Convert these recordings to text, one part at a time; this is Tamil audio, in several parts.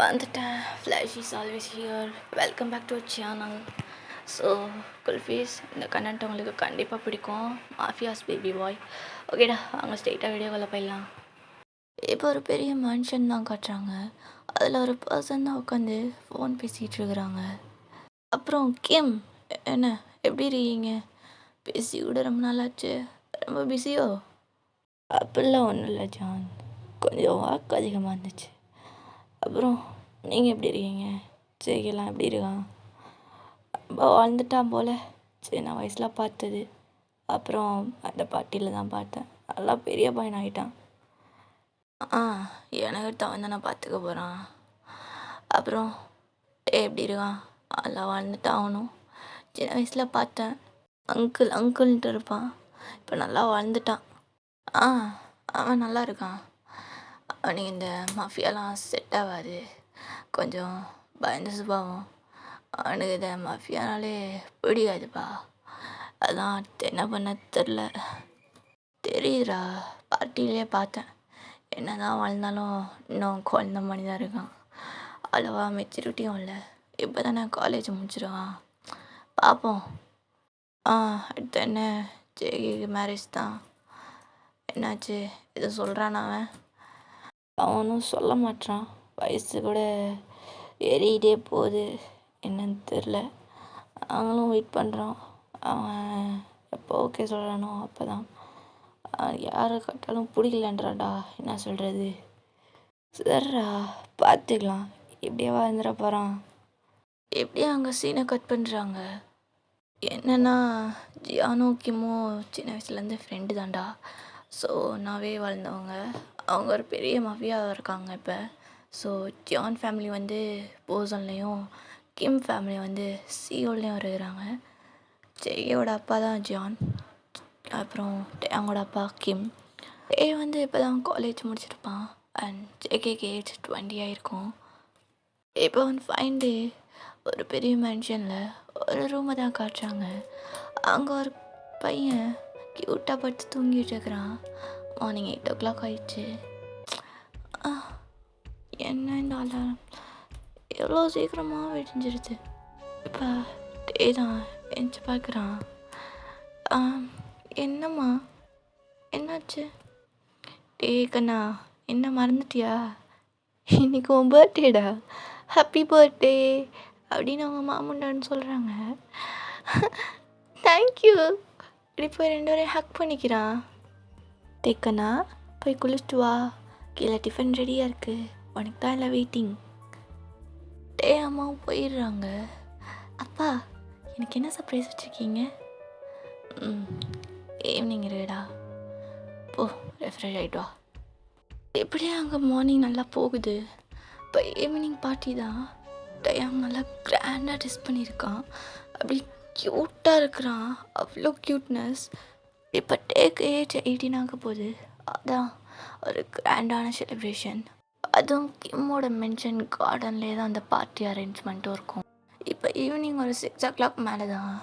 வந்துட்டேன். Flash is always here. Welcome back to channel. So kulfis, இந்த கண்டென்ட் உங்களுக்கு கண்டிப்பாக பிடிக்கும். Mafia's baby boy. ஓகேடா, அவங்க ஸ்ட்ரெயிட்டாக வீடியோக்குள்ளே போயிடலாம். இப்போ ஒரு பெரிய மனுஷன் தான் காட்டுறாங்க. அதில் ஒரு பர்சன் தான் உட்காந்து ஃபோன் பேசிகிட்டு இருக்கிறாங்க. அப்புறம் கிம், என்ன எப்படி இருக்கீங்க? பேசி கூட ரொம்ப நாளாச்சு. ரொம்ப பிஸியோ? அப்படிலாம் ஒன்றும் இல்லை ஜான், கொஞ்சம் ஒர்க் அதிகமாக இருந்துச்சு. அப்புறம் நீங்கள் எப்படி இருக்கீங்க? ஜெய்கெல்லாம் எப்படி இருக்கான்? ரொம்ப வாழ்ந்துட்டான் போல். சின்ன வயசில் பார்த்தது, அப்புறம் அந்த பாட்டியில் தான் பார்த்தேன். நல்லா பெரிய பையன் ஆகிட்டான். எனக்கு தான் தானே பார்த்துக்க போகிறான். அப்புறம் எப்படி இருக்கான்? நல்லா வாழ்ந்துட்டான். அவனும் சின்ன வயசில் பார்த்தேன், அங்கிள்ன்ட்டு இருப்பான். இப்போ நல்லா வாழ்ந்துட்டான். அவன் நல்லா இருக்கான். அவனுக்கு இந்த மாஃபியாலாம் செட் ஆகாது, கொஞ்சம் பயந்த சுபாவம். அவனுக்கு இந்த மாஃபியானாலே பிடிக்காதுப்பா. அதான் என்ன பண்ண தெரில. தெரியுதுடா, பார்ட்டிலே பார்த்தேன். என்ன தான் வாழ்ந்தாலும் இன்னும் குழந்த மாதிரி தான் இருக்கான். அவ்வளோவா மெச்சூரிட்டியும் இல்லை. இப்போ தானே காலேஜ் முடிச்சிருவான். பார்ப்போம். அடுத்து என்ன? ஜெய்க்கு மேரேஜ் தான். என்னாச்சு? எது சொல்கிறான் அவன்? அவனும் சொல்ல மாட்டான். வயசு கூட ஏறிக்கிட்டே போகுது, என்னன்னு தெரில. நாங்களும் வெயிட் பண்ணுறோம். அவன் எப்போ ஓகே சொல்கிறானோ அப்போ தான். யாரை கட்டாலும் பிடிக்கலன்றான்டா, என்ன சொல்கிறது? சரிடா, பார்த்துக்கலாம். எப்படியே வாழ்ந்துட போகிறான். எப்படியும் அங்கே சீனை கட் பண்ணுறாங்க. என்னென்னா, ஜியானும் கிம்மும் சின்ன வயசுலேருந்து ஃப்ரெண்டு தான்டா. ஸோ நாவே வாழ்ந்தவங்க. அவங்க ஒரு பெரிய மாஃபியாக இருக்காங்க இப்போ. ஸோ ஜான் ஃபேமிலி வந்து போசன்லேயும், கிம் ஃபேமிலி வந்து சியோல்லையும் இருக்கிறாங்க. ஜெயோட அப்பா தான் ஜான், அப்புறம் அவங்களோட அப்பா கிம். ஜெய் வந்து இப்போ தான் காலேஜ் முடிச்சிருப்பான். அண்ட் ஜேகேக்கு ஏஜ் 20 ஆகிருக்கும். இப்போ வந்து ஃபைன் டே ஒரு பெரிய மென்ஷனில் ஒரு ரூமை தான் காட்டுறாங்க. அங்கே ஒரு பையன் க்யூட்டாக படுத்து தூங்கிட்டு இருக்கிறான். மார்னிங் 8 o'clock ஆயிடுச்சு. என்ன இந்த அலாரம் எவ்வளோ சீக்கிரமாக விடிஞ்சிருது. இப்போ டே தான் எஞ்சி பார்க்குறான். என்னம்மா, என்னாச்சு? டே கண்ணா, என்ன மறந்துட்டியா? இன்னைக்கு உன் பர்த்டேடா, ஹாப்பி பர்த்டே அப்படின்னு அவங்க மாமுண்டான்னு சொல்கிறாங்க. தேங்க்யூ. இப்படி போய் 2 பேரையும் ஹக் பண்ணிக்கிறான். டேக்கண்ணா, போய் குளிச்சுட்டு வா, கீழே டிஃபன் ரெடியாக இருக்குது, உனக்கு தான் இல்லை வெயிட்டிங். டே அம்மாவும் போயிடுறாங்க. அப்பா, எனக்கு என்ன சர்ப்ரைஸ் வச்சுருக்கீங்க? ஈவினிங் இருக்குடா, போ ரெஃப்ரெஷ் ஆகிட்டு வா. எப்படியே அங்கே மார்னிங் நல்லா போகுது. இப்போ ஈவினிங் பார்ட்டி தான். டேம் நல்லா கிராண்டாக ட்ரெஸ் பண்ணியிருக்கான். அப்படி க்யூட்டாக இருக்கிறான், அவ்வளோ க்யூட்னஸ். இப்போ டேக்கு ஏஜ் 18 ஆக போகுது. அதான் ஒரு கிராண்டான செலிப்ரேஷன். அதுவும் கிம்மோட மென்ஷன் கார்டன்லேயே தான் அந்த பார்ட்டி அரேஞ்ச்மெண்ட்டும் இருக்கும். இப்போ ஈவினிங் ஒரு 6 o'clock மேலே தான்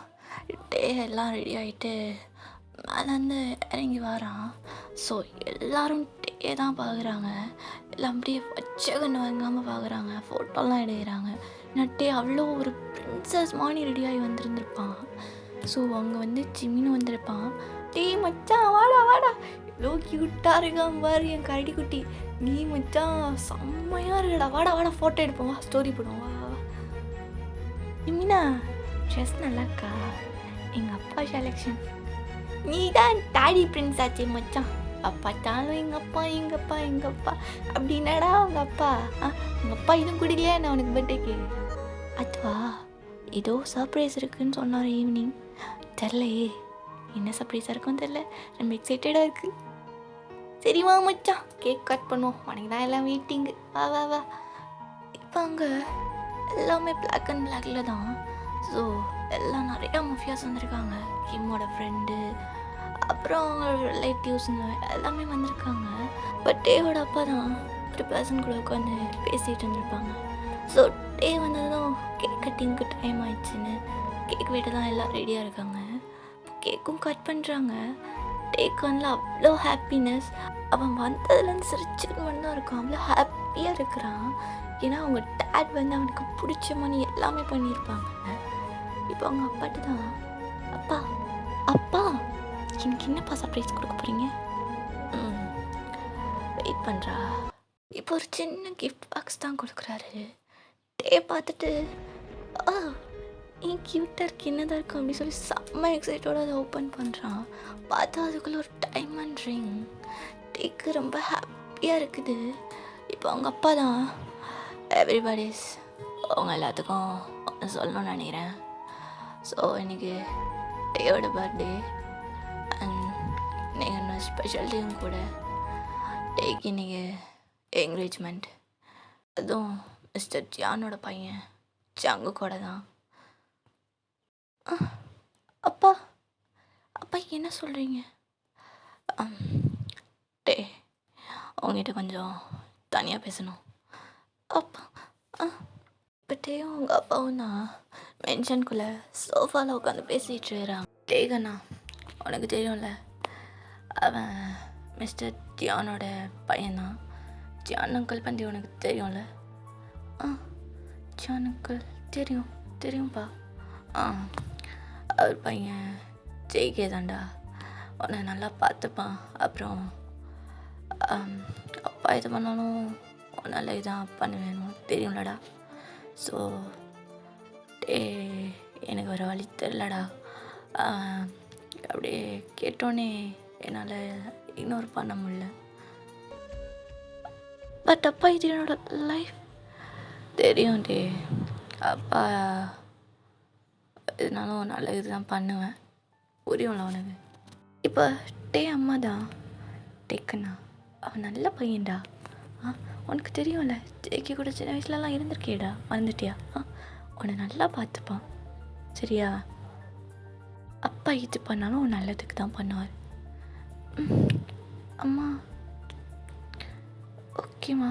டே எல்லாம் ரெடி ஆகிட்டு மேலேருந்து இறங்கி வரான். ஸோ எல்லோரும் டே தான் பார்க்குறாங்க. எல்லாம் அப்படியே பச்சை கண்ணு வாங்காமல் பார்க்குறாங்க, ஃபோட்டோலாம் எடுக்கிறாங்க. டே அவ்வளோ ஒரு பிரின்சஸ் மாதிரி ரெடியாகி வந்திருந்துருப்பான். ஸோ அங்கே வந்து ஜிமின்னு வந்திருப்பான். டே மச்சான், வாடா வாடா, இவ்வளோ க்யூட்டாக இருக்கான் பாரு என் கரடி குட்டி. நீ மச்சான் செம்மையாக இருக்கடா, வாடா வாடா ஃபோட்டோ எடுப்போம், வா ஸ்டோரி போடுவோம், வா வா. ஜிமினா, ட்ரெஸ் நல்லாக்கா, எங்கள் அப்பா செலெக்ஷன். நீ தான் டாடி பிரின்ஸ் ஆச்சு மச்சான். பார்த்தாலும் எங்கள் அப்பா அப்படின்னாடா அவங்க அப்பா. உங்கள் அப்பா இதுவும் குடிக்கலையா நான் உனக்கு பர்த்டேக்கு? அதுவா, ஏதோ சர்ப்ரைஸ் இருக்குதுன்னு சொன்னார் ஈவினிங். தெரிலையே, என்ன சர்ப்ரைஸாக இருக்குன்னு தெரில. நம்ம எக்ஸைட்டடாக இருக்குது. சரிவா மச்சான், கேக் கட் பண்ணுவோம், உனக்கு தான் எல்லாம் வெயிட்டிங்கு, வா வா வா. இப்போ அங்கே எல்லாமே பிளாக் அண்ட் பிளாக்ல தான். ஸோ எல்லாம் நிறையா மாஃபியாஸ் வந்திருக்காங்க. கிம்மோட ஃப்ரெண்டு, அப்புறம் அவங்களோட ரிலேட்டிவ்ஸ்னு எல்லாமே வந்திருக்காங்க. பட் டேவோட அப்பா தான் ஒரு பர்சன் கூட உட்காந்து பேசிகிட்டு இருந்திருப்பாங்க. ஸோ டே வந்ததும் கேக் கட்டிங்க்கு டைம் ஆயிடுச்சுன்னு கேக் வெட்ட தான் எல்லாம் ரெடியாக இருக்காங்க. கேக்கும் கட் பண்ணுறாங்க. டேக்கு வந்து அவ்வளோ ஹாப்பினஸ். அவன் வந்ததுலேருந்து சிரிச்சுட்டு தான் இருக்கான். அவ்வளோ ஹாப்பியாக இருக்கிறான். ஏன்னா அவங்க டேட் வந்து அவனுக்கு பிடிச்ச மாதிரி எல்லாமே பண்ணியிருப்பாங்க. இப்போ அவங்க அப்பாட்ட தான், அப்பா அப்பா எனக்கு என்னப்பா சர்ப்ரைஸ் கொடுக்க போகிறீங்க? வெயிட் பண்ணுறா. இப்போ ஒரு சின்ன கிஃப்ட் பாக்ஸ் தான் கொடுக்குறாரு. டே பார்த்துட்டு ஆ ஏன் க்யூட்டாக இருக்கு, என்னதான் இருக்கும் அப்படின்னு சொல்லி செம்ம எக்ஸைட்டோட அதை ஓப்பன் பண்ணுறான். பார்த்தா அதுக்குள்ளே ஒரு டைமண்ட் ரிங். டேக்கு ரொம்ப ஹாப்பியாக இருக்குது. இப்போ அவங்க அப்பா தான், எவ்ரிபடிஸ் அவங்க எல்லாத்துக்கும் ஒன்று சொல்லணும்னு நினைக்கிறேன். ஸோ இன்றைக்கி டேயோட பர்த்டே அண்ட் நீங்கள் இன்னும் ஸ்பெஷல் டேவும் கூட. டேக்கு இன்றைக்கி என்கரேஜ்மெண்ட், அதுவும் மிஸ்டர் ஜானோட பையன் ஜங்கு கூட தான். அப்பா அப்பா என்ன சொல்கிறீங்க? டே உங்ககிட்ட கொஞ்சம் தனியாக பேசணும். அப்பா இப்போ டேயும் உங்கள் அப்பாவும் தான் மென்ஷனுக்குள்ளே சோஃபாவில் உட்காந்து பேசிகிட்டு இருக்கிறான். டேகண்ணா உனக்கு தெரியும்ல, அவன் மிஸ்டர் ஜியானோட பையன்தான். ஜியான் அங்கிள் பற்றி உனக்கு தெரியும்ல? ஜியான் அங்கிள் தெரியும்ப்பா. அவர் பையன் ஜெய்கே தாண்டா, உன்னை நல்லா பார்த்துப்பான். அப்புறம் அப்பா இது பண்ணாலும் உன்னால் இதான் பண்ணுவேணும் தெரியும்லடா. ஸோ எனக்கு ஒரு வழி தெரிலடா. அப்படியே கேட்டோன்னே என்னால் இக்னோர் பண்ண முடியல. பட் அப்பா இது என்னோட லைஃப் தெரியும் டே. அப்பா இதனாலும் நல்ல இதுதான் பண்ணுவேன், புரியும்ல உனக்கு? இப்போ டே அம்மா தான் டேக்குண்ணா அவன் நல்ல பையன்டா. உனக்கு தெரியும்ல, ஜேகே கூட சின்ன வயசுலலாம் இருந்திருக்கேடா, மறந்துட்டியா? உன்னை நல்லா பார்த்துப்பான் சரியா? அப்பா இது பண்ணாலும் நல்லதுக்கு தான் பண்ணுவார். அம்மா ஓகேம்மா.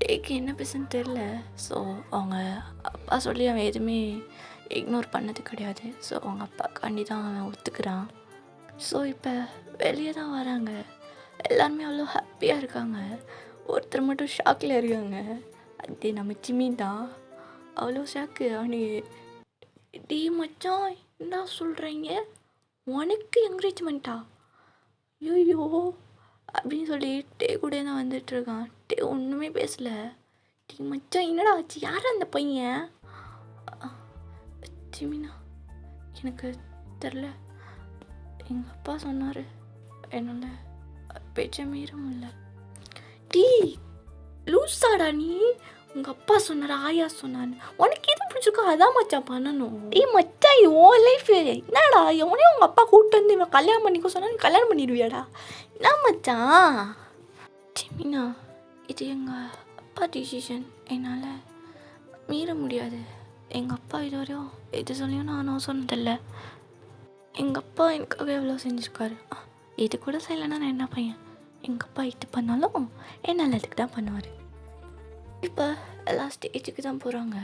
டேக்கு என்ன பேசுன்னு தெரில. ஸோ அவங்க அப்பா சொல்லி அவன் எதுவுமே இக்னோர் பண்ணது கிடையாது. ஸோ அவங்க அப்பாக்காண்டி தான் அவன் ஒத்துக்கிறான். ஸோ இப்போ வெளியே தான் வராங்க. எல்லாருமே அவ்வளோ ஹாப்பியாக இருக்காங்க. ஒருத்தர் மட்டும் ஷாக்கில் இருக்காங்க. அது நம்ம ஜிம்மி தான். அவ்வளோ ஷாக்கு. அவனுக்கு டீ மச்சான் என்ன சொல்கிறீங்க, உனக்கு என்கரேஜ்மெண்ட்டா? ஐயோ அப்படின்னு சொல்லி டே கூட தான் வந்துட்டுருக்கான். டே ஒன்றுமே பேசலை. டீ மச்சான் என்னடா ஆச்சு, யார் அந்த பையன்? ஜிமினா எனக்கு தெரில, எங்கள் அப்பா சொன்னார், என்னால் பேச்ச மீற முடியல. டீ லூஸாடா நீ? உங்கள் அப்பா சொன்னார், ஆயா சொன்னான்னு உனக்கு எது பிடிச்சிருக்கோ அதான் மச்சான் பண்ணணும். டீ மச்சான் இது ஓ லைஃப், என்னடா எவனே உங்கள் அப்பா கூப்பிட்டு வந்து இவன் கல்யாணம் பண்ணிக்க சொன்னா நீ கல்யாணம் பண்ணிடுவியாடா? என்ன மச்சான்? ஜிமினா இது எங்கள் அப்பா டிசிஷன், என்னால் மீற முடியாது. எங்கள் அப்பா இதுவரையும் எது சொல்லியும் நானும் சொன்னதில்லை. எங்கள் அப்பா எனக்காக எவ்வளோ செஞ்சுருக்காரு. இது கூட செய்யலைன்னா நான் என்ன பையன்? எங்கள் அப்பா இது பண்ணாலும் என் நல்லதுக்கு தான் பண்ணுவார். இப்போ எல்லா ஸ்டேஜுக்கு தான் போகிறாங்க.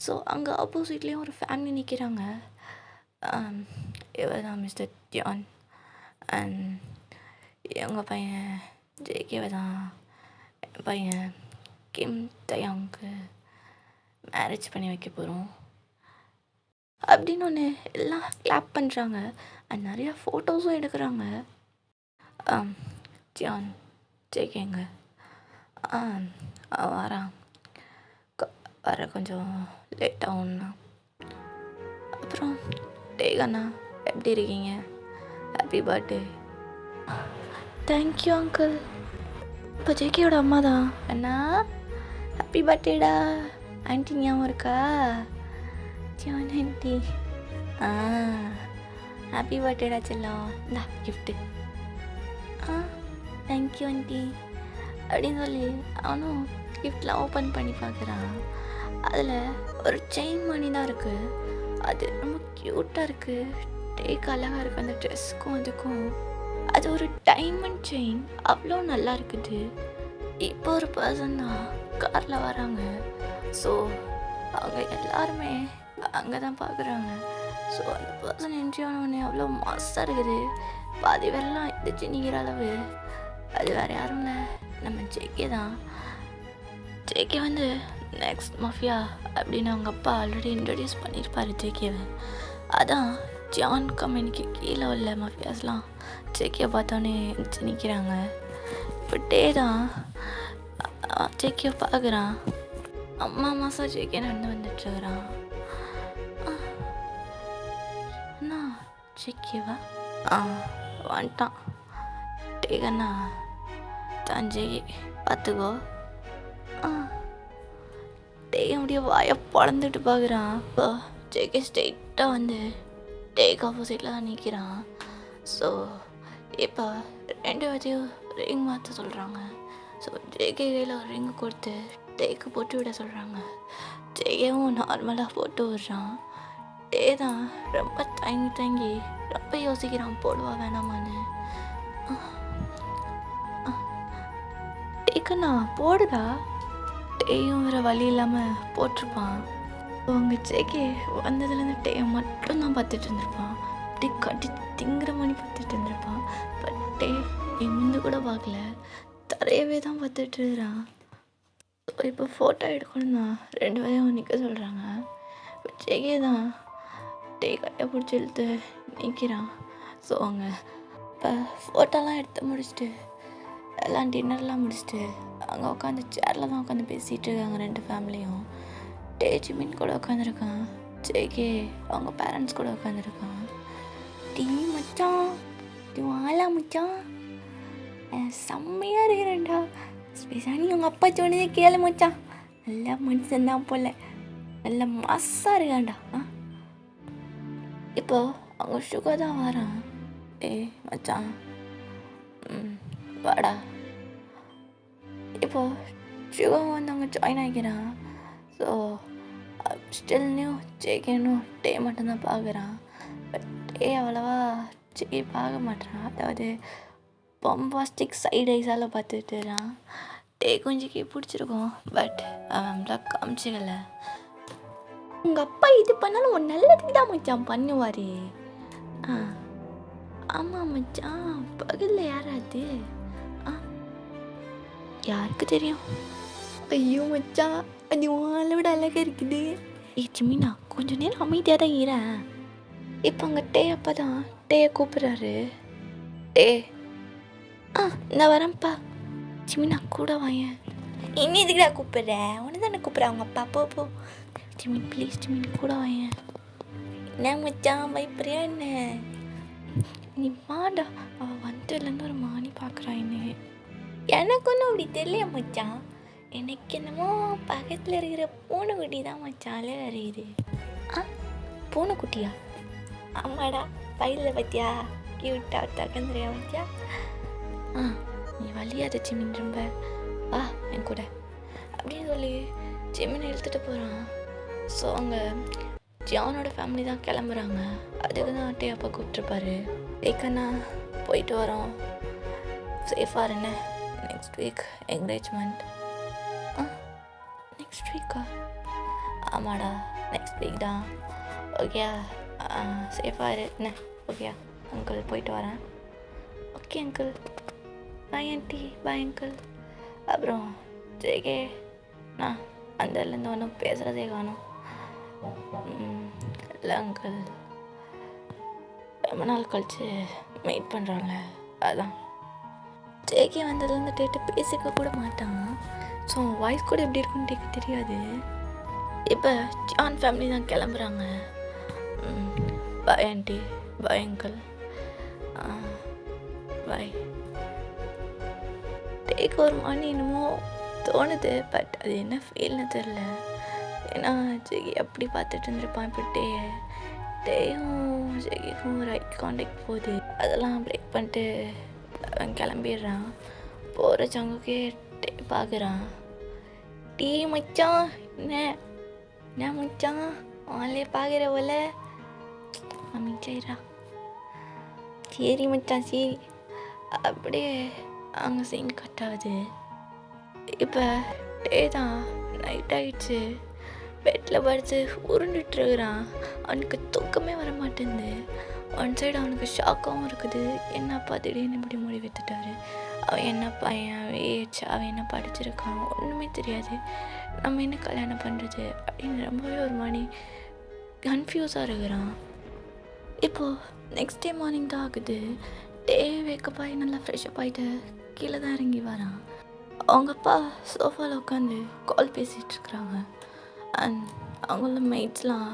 ஸோ அங்கே ஆப்போசிட்லேயும் ஒரு ஃபேமிலி நிற்கிறாங்க. இவர் தான் மிஸ்டர் ஜான் அண்ட் எங்கள் பையன் ஜேகேவை தான் என் பையன் கிம் தயாங்க்கு மேரேஜ் பண்ணி வைக்க போகிறோம் அப்படின்னு ஒன்று எல்லாம் கிளாப் பண்ணுறாங்க. அண்ட் நிறையா ஃபோட்டோஸும் எடுக்கிறாங்க. ஜான் ஜேகேங்க வரான், வர கொஞ்சம் லேட் ஆகும்ண்ணா. அப்புறம் டேகண்ணா எப்படி இருக்கீங்க? Happy birthday. Thank you uncle. இப்போ ஜேகேயோட அம்மா தான். அண்ணா ஹாப்பி பர்த்டேடா. ஆண்டி ஞாபகம் இருக்கா? ஜான் ஆண்டி ஹாப்பி பர்த்டேடா செல்லம். இந்தா கிஃப்ட்டு. தேங்க்யூ ஆண்டி அப்படின்னு சொல்லி அவனும் கிஃப்ட்லாம் ஓப்பன் பண்ணி பார்க்குறான். அதில் ஒரு செயின் மணி தான் இருக்குது. அது ரொம்ப க்யூட்டாக இருக்குது. டேக்கு அழகாக இருக்குது அந்த ட்ரெஸ்ஸுக்கும் அதுக்கும். அது ஒரு டைமண்ட் செயின், அவ்வளோ நல்லா இருக்குது. இப்போ ஒரு பர்சன் தான் காரில் வராங்க. ஸோ அவங்க எல்லாருமே அங்கே தான் பார்க்குறாங்க. ஸோ அந்த பர்சன் என்ட்ரி ஆனவொடனே அவ்வளோ மாசாக இருக்குது. பாதி வெள்ளம் இடிச்சு நிற்கிற அளவு. அது வேறு யாரும் இல்லை, நம்ம ஜேகே தான். ஜேகே வந்து நெக்ஸ்ட் மஃபியா அப்படின்னு அவங்க அப்பா ஆல்ரெடி இன்ட்ரடியூஸ் பண்ணியிருப்பார் ஜேகேவை. அதான் ஜான் கம்பெனிக்கு கீழே உள்ள மஃபியாஸ்லாம் ஜேகே பார்த்தோன்னே எந்திரிச்சு நிற்கிறாங்க. இப்போ டே தான் ஜேகே பார்க்குறான். அம்மா மாதம் ஜேகே நடந்து வந்துட்டுருக்குறான். அண்ணா ஜேகேவா வந்துட்டான். டேகண்ணா தான் ஜேகே பார்த்துக்கோ. டேக் அப்படியே வாயை பொழந்துட்டு பார்க்குறான். இப்போ ஜேகே ஸ்ட்ரெயிட்டாக வந்து டேக் ஆப்போசிட்டில் தான் நிற்கிறான். ஸோ இப்போ 2 பேர்த்தையும் ரிங் மாற்ற சொல்கிறாங்க. ஸோ ஜேகே கையில் ஒரு ரிங்கு கொடுத்து டேக்கு போட்டு விட சொல்கிறாங்க. ஜேகேவும் நார்மலாக போட்டு விடுறான். டே தான் ரொம்ப தங்கி ரொம்ப யோசிக்கிறான் போடுவா வேணாமான்னு. டேக்குண்ணா போடுடா. டேயும் வேறு வழி இல்லாமல் போட்டிருப்பான். அவங்க ஜேகே வந்ததுலேருந்து டேயை மட்டும்தான் பார்த்துட்டு இருந்திருப்பான். டே கட்டி திங்கிற மணி பார்த்துட்டு இருந்திருப்பான். பட் டே நிமிந்து கூட பார்க்கல, தரையவே தான் பார்த்துட்டு இருக்கிறான். ஸோ இப்போ ஃபோட்டோ எடுக்கணும்னா 2 பேரையும் நிற்க சொல்கிறாங்க. இப்போ ஜேகே தான் டே கையை பிடிச்சி இழுத்து நிற்கிறான். ஸோ அவங்க இப்போ ஃபோட்டோலாம் எடுத்து முடிச்சுட்டு எல்லாம் டின்னர்லாம் முடிச்சுட்டு அங்கே உட்காந்து சேரில் தான் உட்காந்து பேசிகிட்டு இருக்காங்க 2 ஃபேமிலியும். டே ஜிமின் கூட உட்காந்துருக்கான். ஜேகே அவங்க பேரண்ட்ஸ் கூட உட்காந்துருக்கான். டீ மச்சான் டீ வாழா மச்சான் செம்மையாக இருக்கிறேன்டா. ஸ்பெஷாலி உங்கள் அப்பா சொன்னதே கேளு மச்சான். நல்லா மனுஷன்தான் போல, நல்ல மாசாக இருக்கான்டா. இப்போ அவங்க சுகர் தான் வரான். மச்சான் வாடா. இப்போ சிவன் வந்து அவங்க ஜாயின் ஆகிக்கிறான். ஸோ ஸ்டில் நியூ ஜேகேனும் டே மட்டும்தான் பார்க்குறான். பட் டே அவ்வளோவா ஜேகே பார்க்க மாட்டான். அதாவது பொம்பாஸ்டிக் சைடு ஐஸால் பார்த்துட்டுறான். டே கொஞ்சம் பிடிச்சிருக்கும். பட் அவன் காமிச்சிக்கல. உங்கள் அப்பா இது பண்ணாலும் ஒரு நல்லதுக்கு தான் மச்சான் பண்ணுவார். ஆமாம் மச்சான், பகலில் யாராது யாருக்கு தெரியும்? ஐயோ மச்சான், அது வாழை விட அழகாக இருக்குது. ஜிமினா கொஞ்சம் நேரம் அமைதியாக தான் இருறேன். இப்போ அங்கே டே அப்பா தான் டேயை கூப்பிட்றாரு. டே நான் வரேன்ப்பா. ஜிமினா கூட வாயேன். இன்னும் இதுக்குடா கூப்பிட்றேன்? ஒன்று தானே கூப்பிட்றேன் அவங்க அப்பா. போ ஜிமின் ப்ளீஸ், ஜிமின் கூட வாயேன். என்ன மச்சான் பயப்படுறியா என்ன? நீ வாடா. அவள் வந்ததுலேருந்து ஒரு மானி பார்க்குறான் என்ன. எனக்கு ஒன்றும் அப்படி தெரியல மச்சான். எனக்கு என்னமோ பக்கத்தில் இருக்கிற பூனைக்குட்டி தான் மச்சான் அழகாக அறியுது. பூனைக்குட்டியா? ஆமாடா, பையில் பற்றியா கியூட்டா தகந்துறியா மச்சா? நீ வழியாத ஜிமின், ரொம்ப வா என் கூட அப்படின்னு சொல்லி ஜிமினை இழுத்துட்டு போகிறான். ஸோ அங்கே ஜானோட ஃபேமிலி தான் கிளம்புறாங்க. அதுக்கு தான் டே அப்பா கூப்பிட்ருப்பாரு. டேக்கண்ணா போயிட்டு வரோம், சேஃபாக இருண்ணே. Next week encouragement. நெக்ஸ்ட் வீக்கா? ஆமாடா நெக்ஸ்ட் வீக் தான். ஓகேயா? சேஃபாக இருண்ணே. ஓகேயா அங்கிள், போயிட்டு வரேன். Okay uncle. Bye aunty. Bye uncle. அப்புறம் ஜேகே நான் அந்தலேருந்து ஒன்றும் பேசுகிறதே காணும். இல்லை அங்கிள், ரொம்ப நாள் கழிச்சு மீட் பண்ணுறாங்க, அதான். ஜேகே வந்ததுலேருந்து டேட்டு பேசிக்க கூட மாட்டான். ஸோ வாய்ஸ் கூட எப்படி இருக்குன்னு டேக்கு தெரியாது. இப்போ ஜான் ஃபேமிலி தான் கிளம்புறாங்க. Bye aunty. Bye uncle. பாய். டேக்கு ஒரு மணி என்னமோ தோணுது. பட் அது என்ன ஃபீல்னு தெரில. ஏன்னா ஜெகி அப்படி பார்த்துட்டு இருந்திருப்பான். இப்போ டேயும் ஜெகிக்கும் ஒரு ஐ கான்டாக்ட் போகுது. அதெல்லாம் பிரேக் பண்ணிட்டு அவன் கிளம்பிடுறான். போகிற சங்குக்கே டே பார்க்குறான். டீ மச்சான், என்ன மச்சான் ஆளே பார்க்குற போல அமைச்சா? சரி மச்சான் சரி. அப்படியே அங்கே சீன் கட் ஆகுது. இப்போ டே தான் நைட் ஆகிடுச்சு. பெட்டில் படுத்து உருண்டுட்டுருக்குறான். அவனுக்கு தூக்கமே வர மாட்டேங்குது. ஒன் சைடு அவனுக்கு ஷாக்காகவும் இருக்குது. என்னப்பா திடீர்னு இப்படி முடிவெடுத்துட்டாரு. அவன் என்ன பையன் ஏச்சு, அவன் என்ன படிச்சிருக்கான், ஒன்றுமே தெரியாது. நம்ம என்ன கல்யாணம் பண்ணுறது அப்படின்னு ரொம்பவே ஒரு மாதிரி கன்ஃபியூஸாக இருக்கிறான். இப்போது நெக்ஸ்ட் டே மார்னிங் தான் ஆகுது. டே வேக்கப் ஆகி நல்லா ஃப்ரெஷ்அப் ஆகிட்டு கீழே தான் இறங்கி வரான். அவங்க அப்பா சோஃபாவில் உட்காந்து கால் பேசிகிட்ருக்குறாங்க. அண்ட் அவங்கள மெய்ட்ஸ்லாம்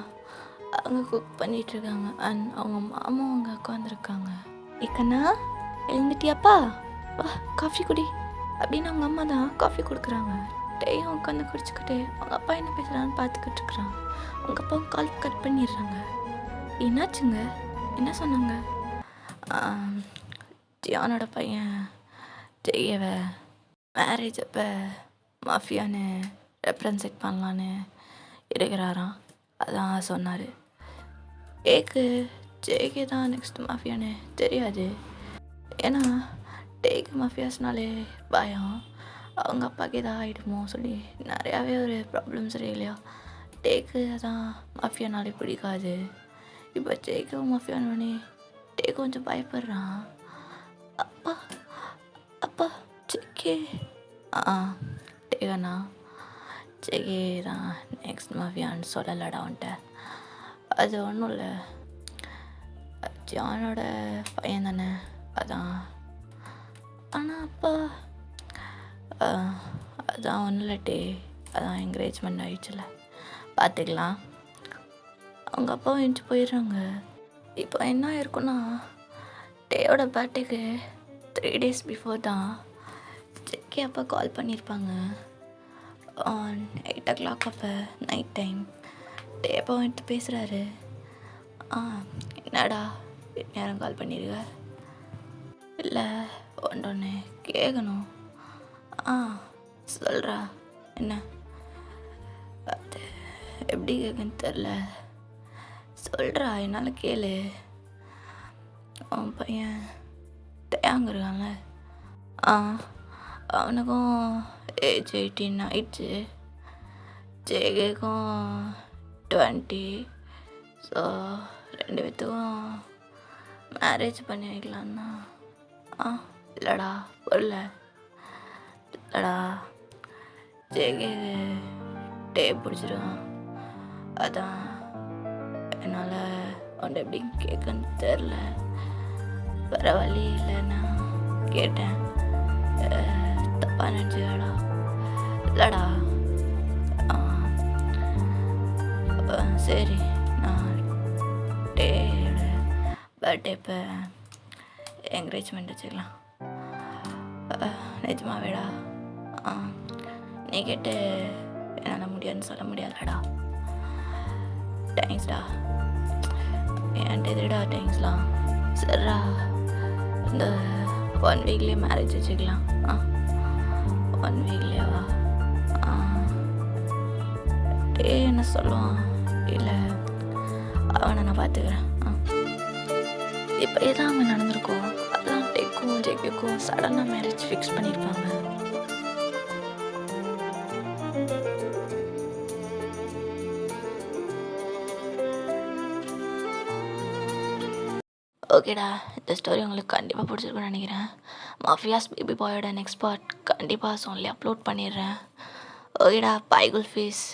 அவங்க குக் பண்ணிகிட்ருக்காங்க. அண்ட் அவங்க மாமா அங்கே உட்காந்துருக்காங்க. ஏக்கண்ணா எழுந்துட்டியாப்பா, வா காஃபி குடி அப்படின்னு அவங்க அம்மா தான் காஃபி கொடுக்குறாங்க. டேயும் உட்காந்து குடிச்சுக்கிட்டு அவங்க அப்பா என்ன பேசுகிறான்னு பார்த்துக்கிட்டு இருக்கிறான். அவங்க அப்பாவும் கால் கட் பண்ணிடுறாங்க. என்னாச்சுங்க, என்ன சொன்னாங்க? ஜியானோட பையன் ஜெயவை மேரேஜ் அப்போ மாஃபியான்னு ரெப்ரசன்ட் பண்ணலான்னு இருக்கிறாராம், அதான் சொன்னார். ஜேகே தான் நெக்ஸ்ட் மாஃபியான்னு தெரியாது. ஏன்னா டேக்கு மாஃபியாஸ்னாலே பயம், அவங்க அப்பாவுக்கு எதாவது ஆகிடுமோ சொல்லி நிறையாவே ஒரு ப்ராப்ளம்ஸ் இல்லையா. டேக்கு தான் மாஃபியானாலே பிடிக்காது. இப்போ ஜேகே மாஃபியானோடனே டே கொஞ்சம் பயப்படுறான். அப்பா அப்பா ஜேகே டேகண்ணா ஜேகே தான் நெக்ஸ்ட் மாஃபியான்னு சொல்லலடா வந்துட்ட. அது ஒன்றும் இல்லை, ஜானோட பையன் தானே, அதான். ஆனால் அப்பா அதான் ஒன்றும் இல்லை டே, அதான் என்கரேஜ்மெண்ட் ஆகிடுச்சுல, பார்த்துக்கலாம். அவங்க அப்பாவும் எழுந்து போயிடுறாங்க. இப்போ என்ன இருக்குன்னா, டேயோட பர்த்டேக்கு 3 days பிஃபோர் தான் ஜெக்கே அப்பா கால் பண்ணியிருப்பாங்க. 8 o'clock அப்போ நைட் டைம். டே அப்பாவும் எடுத்து பேசுகிறாரு. என்னடா நேரம் கால் பண்ணியிருக்க? இல்லை ஒன்று கேட்கணும். சொல்கிறா, என்ன? அது எப்படி கேட்குன்னு தெரில, சொல்கிறா, என்னால் கேளு. அவன் பையன் டேங்க இருக்கான்ல, அவனுக்கும் ஏஜ் 18 ஆயிடுச்சு, ஜேகேக்கும் 20. ஸோ 2 பேத்துக்கும் மேரேஜ் பண்ணி வைக்கலான்னா. இல்லைடா வரல, இல்லைடா ஜேகே டே பிடிச்சிருக்கான், அதான் என்னால் அவன்கிட்ட எப்படி கேட்குன்னு தெரில. வர வழி இல்லைன்னா கேட்டேன், தப்பாக நினச்சிக்கடா. இல்லைடா சரி, நான் டேயோட பர்த்டே இப்போ என்கரேஜ்மெண்ட் வச்சுக்கலாம். நிஜமாவேடா? நீ கேட்டு என்னால் முடியாதுன்னு சொல்ல முடியாதுடா. தேங்க்ஸ்டா. என்கிட்ட எதுடா தேங்க்ஸ்லாம்? சரிடா, இந்த 1 weekலேயே மேரேஜ் வச்சுக்கலாம். 1 weekலேயேவா? டே என்ன சொல்லுவான்? இல்லை அவனை நான் பார்த்துக்கிறேன். இப்படியே தான் அவங்க நடந்திருக்கோம். அதான் டேக்கும் ஜேகேக்கும் சடனாக மேரேஜ் ஃபிக்ஸ் பண்ணியிருப்பாங்க. ஓகேடா, இந்த ஸ்டோரி உங்களுக்கு கண்டிப்பாக பிடிச்சிருக்குன்னு நினைக்கிறேன். மாஃபியாஸ் பேபி பாயோட நெக்ஸ்ட் பார்ட் கண்டிப்பாக சொல்லி அப்லோட் பண்ணிடுறேன். ஓகேடா, பை குல்ஃபீஸ்.